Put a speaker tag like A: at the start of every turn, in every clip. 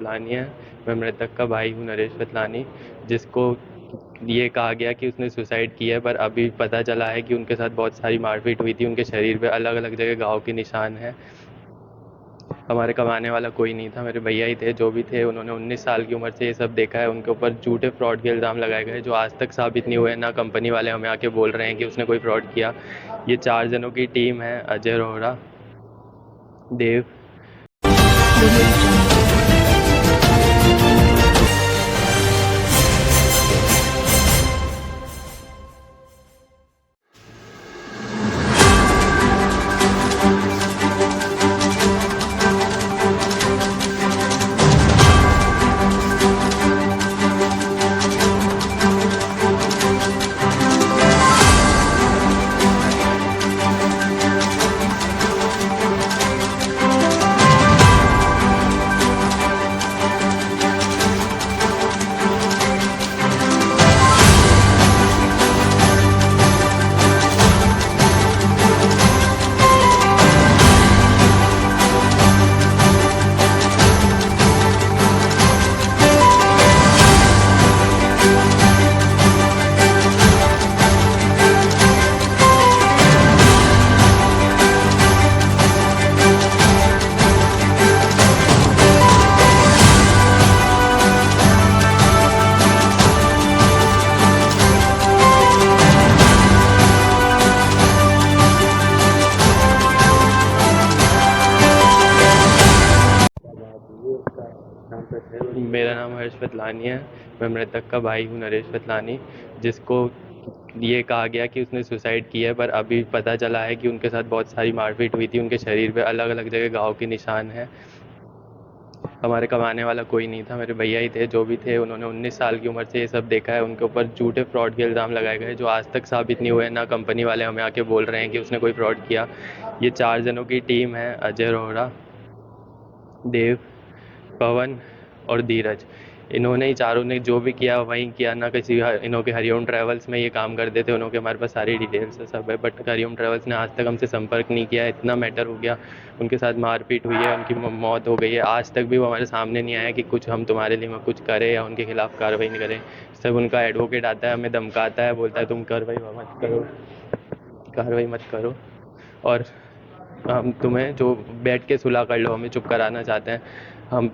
A: वेतलानी है। मैं मृतक का भाई हूँ, नरेश वेतलानी, जिसको ये कहा गया कि उसने सुसाइड की है, पर अभी पता चला है कि उनके साथ बहुत सारी मारपीट हुई थी। उनके शरीर पे अलग अलग जगह घाव के निशान हैं। हमारे कमाने वाला कोई नहीं था, मेरे भैया ही थे। जो भी थे, उन्होंने 19 साल की उम्र से ये सब देखा है। उनके ऊपर झूठे फ्रॉड के इल्ज़ाम लगाए गए जो आज तक साबित नहीं हुए। ना कंपनी वाले हमें आके बोल रहे हैं कि उसने कोई फ्रॉड किया। ये 4 जनों की टीम है: अजय रोहड़ा, देव। मेरा नाम हर्ष वेतलानी है। मैं मृतक का भाई हूँ, नरेश वेतलानी, जिसको ये कहा गया कि उसने सुसाइड की है, पर अभी पता चला है कि उनके साथ बहुत सारी मारपीट हुई थी। उनके शरीर पे अलग अलग जगह घाव के निशान हैं। हमारे कमाने वाला कोई नहीं था, मेरे भैया ही थे। जो भी थे, उन्होंने 19 साल की उम्र से ये सब देखा है। उनके ऊपर झूठे फ्रॉड के इल्ज़ाम लगाए गए जो आज तक साबित नहीं हुए। ना कंपनी वाले हमें आके बोल रहे हैं कि उसने कोई फ्रॉड किया। ये 4 जनों की टीम है: अजय रोहड़ा, देव, पवन और धीरज। इन्होंने ही चारों ने जो भी किया वहीं किया। ना किसी इन्हों के हरिओम ट्रैवल्स में ये काम करते थे। उन्हों के हमारे पास सारी डिटेल्स है, सब है, बट हरिओम ट्रैवल्स ने आज तक हमसे संपर्क नहीं किया। इतना मैटर हो गया, उनके साथ मारपीट हुई है, उनकी मौत हो गई है। आज तक भी वो हमारे सामने नहीं आया कि कुछ हम तुम्हारे लिए कुछ करें या उनके खिलाफ कार्रवाई नहीं करें। सब उनका एडवोकेट आता है, हमें धमकाता है, बोलता है तुम कार्रवाई मत करो, कार्रवाई मत करो, और हम तुम्हें जो बैठ के सुलह कर लो, हमें चुप कराना चाहते हैं। हम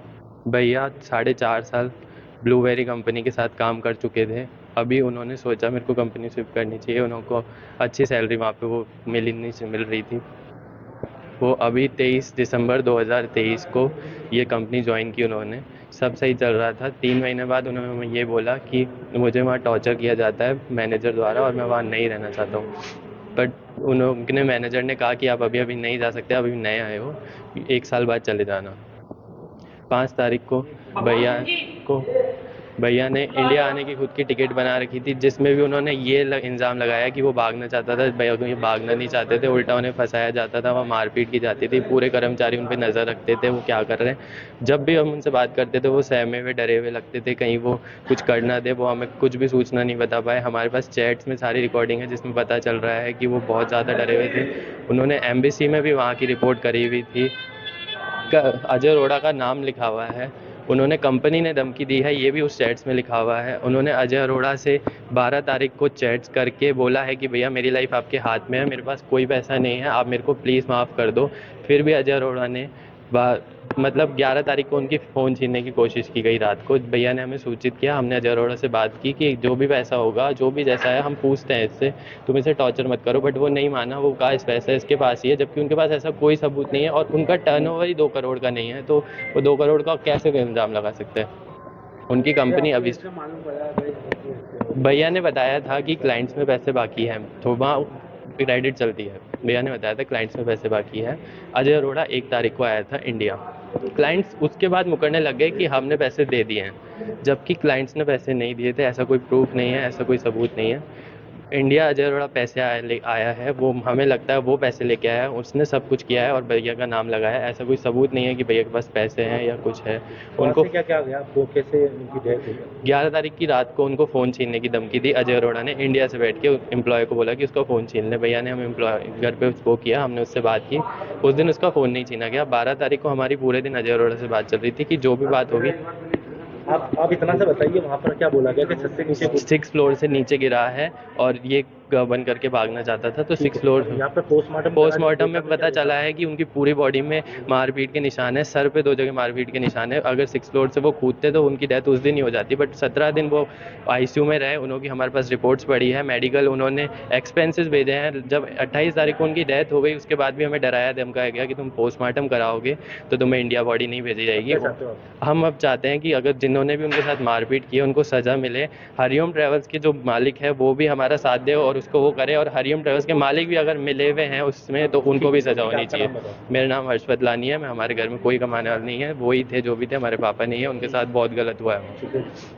A: भैया 4.5 साल ब्लूबेरी कंपनी के साथ काम कर चुके थे। अभी उन्होंने सोचा मेरे को कंपनी स्विप करनी चाहिए। उनको अच्छी सैलरी वहाँ पे वो मिल रही थी। वो अभी 23 दिसंबर 2023 को ये कंपनी ज्वाइन की उन्होंने। सब सही चल रहा था। 3 महीने बाद उन्होंने हमें ये बोला कि मुझे वहाँ टॉर्चर किया जाता है मैनेजर द्वारा और मैं वहाँ नहीं रहना चाहता हूँ। बट उन्होंने मैनेजर ने कहा कि आप अभी अभी नहीं जा सकते, अभी नए आए हो, 1 साल बाद चले जाना। 5 तारीख को भैया को भैया ने इंडिया आने की खुद की टिकट बना रखी थी, जिसमें भी उन्होंने ये इल्ज़ाम लगाया कि वो भागना चाहता था। भैया को ये भागना नहीं चाहते थे, उल्टा उन्हें फंसाया जाता था, वहाँ मारपीट की जाती थी। पूरे कर्मचारी उन पर नज़र रखते थे वो क्या कर रहे हैं। जब भी हम उनसे बात करते थे वो सहमे हुए डरे हुए लगते थे, कहीं वो कुछ कर ना दे। वो हमें कुछ भी सूचना नहीं बता पाए। हमारे पास चैट्स में सारी रिकॉर्डिंग है जिसमें पता चल रहा है कि वो बहुत ज़्यादा डरे हुए थे। उन्होंने एम्बेसी में भी वहाँ की रिपोर्ट करी हुई थी। अजय अरोड़ा का नाम लिखा हुआ है। उन्होंने कंपनी ने धमकी दी है, ये भी उस चैट्स में लिखा हुआ है। उन्होंने अजय अरोड़ा से 12 तारीख को चैट्स करके बोला है कि भैया मेरी लाइफ आपके हाथ में है, मेरे पास कोई पैसा नहीं है, आप मेरे को प्लीज़ माफ़ कर दो। फिर भी अजय अरोड़ा ने मतलब 11 तारीख को उनकी फ़ोन छीनने की कोशिश की गई रात को। भैया ने हमें सूचित किया, हमने अजय अरोड़ा से बात की कि जो भी पैसा होगा, जो भी जैसा है, हम पूछते हैं इससे, तुम इसे टॉर्चर मत करो। बट वो नहीं माना। वो कहा इस पैसा इसके पास ही है, जबकि उनके पास ऐसा कोई सबूत नहीं है और उनका टर्नओवर ही 2 करोड़ का नहीं है। तो वो 2 करोड़ का कैसे इल्ज़ाम लगा सकते हैं। उनकी कंपनी अभी भैया ने बताया था कि क्लाइंट्स में पैसे बाकी हैं, तो वहाँ क्रेडिट चलती है। भैया ने बताया था क्लाइंट्स में पैसे बाकी हैं। अजय अरोड़ा 1 तारीख को आया था इंडिया। क्लाइंट्स उसके बाद मुकरने लग गए कि हमने पैसे दे दिए हैं, जबकि क्लाइंट्स ने पैसे नहीं दिए थे। ऐसा कोई प्रूफ नहीं है, ऐसा कोई सबूत नहीं है। इंडिया अजय अरोड़ा पैसे आया है, वो हमें लगता है वो पैसे लेके आया है, उसने सब कुछ किया है और भैया का नाम लगाया है। ऐसा कोई सबूत नहीं है कि भैया के पास पैसे हैं या कुछ है।
B: वहाँ
A: उनको
B: से क्या क्या गया आपको, कैसे उनकी डेथ हुई?
A: 11 तारीख की रात को उनको फ़ोन छीनने की धमकी दी अजय अरोड़ा ने। इंडिया से बैठ के एम्प्लॉय को बोला कि उसका फ़ोन छीन ले। भैया ने हम एम्प्लॉय घर पे वो किया, हमने उससे बात की। उस दिन उसका फ़ोन नहीं छीना गया। 12 तारीख को हमारी पूरे दिन अजय अरोड़ा से बात चल रही थी कि जो भी बात होगी।
B: आप इतना सा बताइए, वहाँ पर क्या बोला गया कि छत से नीचे कूद?
A: 6 फ्लोर से नीचे गिरा है और ये बंद करके भागना चाहता था, तो
B: ठीक
A: 6
B: है,
A: फ्लोर।
B: अब यहाँ पर पोस्टमार्टम करा,
A: पोस्टमार्टम
B: देखा
A: में
B: तो क्या
A: पता
B: देखा?
A: चला है कि उनकी पूरी बॉडी में मारपीट के निशान है, सर पे 2 जगह मारपीट के निशान है। अगर 6 फ्लोर से वो कूदते तो उनकी डेथ उस दिन ही हो जाती, बट 17 दिन वो आईसीयू में रहे। उन्होंने हमारे पास रिपोर्ट्स पड़ी है, मेडिकल उन्होंने एक्सपेंसेस भेजे हैं। जब 28 तारीख को उनकी डेथ हो गई, उसके बाद भी हमें डराया धमकाया गया कि तुम पोस्टमार्टम कराओगे तो तुम्हें इंडिया बॉडी नहीं भेजी
B: अब
A: जाएगी।
B: क्या चाहते हो आप?
A: हम अब चाहते हैं कि अगर जिन्होंने भी उनके साथ मारपीट की है उनको सज़ा मिले। हरिओम ट्रैवल्स के जो मालिक है वो भी हमारा साथ दे और उसको वो करे, और हरिओम ट्रैवल्स के मालिक भी अगर मिले हुए हैं उसमें तो उनको भी सज़ा
B: ठीक है,
A: होनी
B: आपका
A: चाहिए।
B: नाम बताओ।
A: मेरा नाम हर्ष वदलानी है, मैं हमारे घर में कोई कमाने वाला नहीं है, वही थे जो भी थे, हमारे पापा नहीं है, उनके साथ बहुत गलत हुआ है।
B: ठीक है।